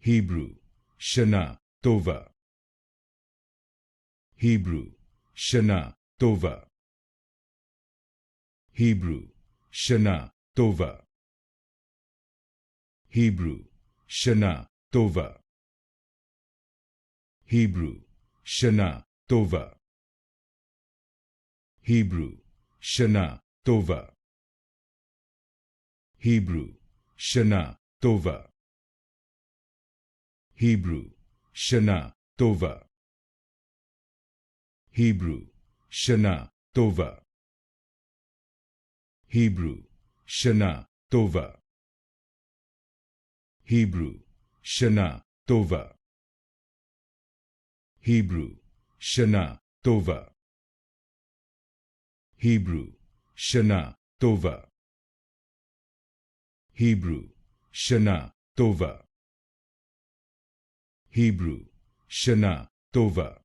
Hebrew, Shana Tova. Hebrew, Shana Tova. Hebrew, Shana Tova. Hebrew, Shana Tova. Hebrew, Shana Tova. Hebrew, Shana Tova. Hebrew, Shana Tova. Hebrew, Shana Tova. Hebrew, Shana Tova. Hebrew, Shana Tova. Hebrew, Shana Tova. Hebrew, Shana Tova. Hebrew, Shana Tova. Hebrew, Shana Tova. Hebrew, Shana Tova.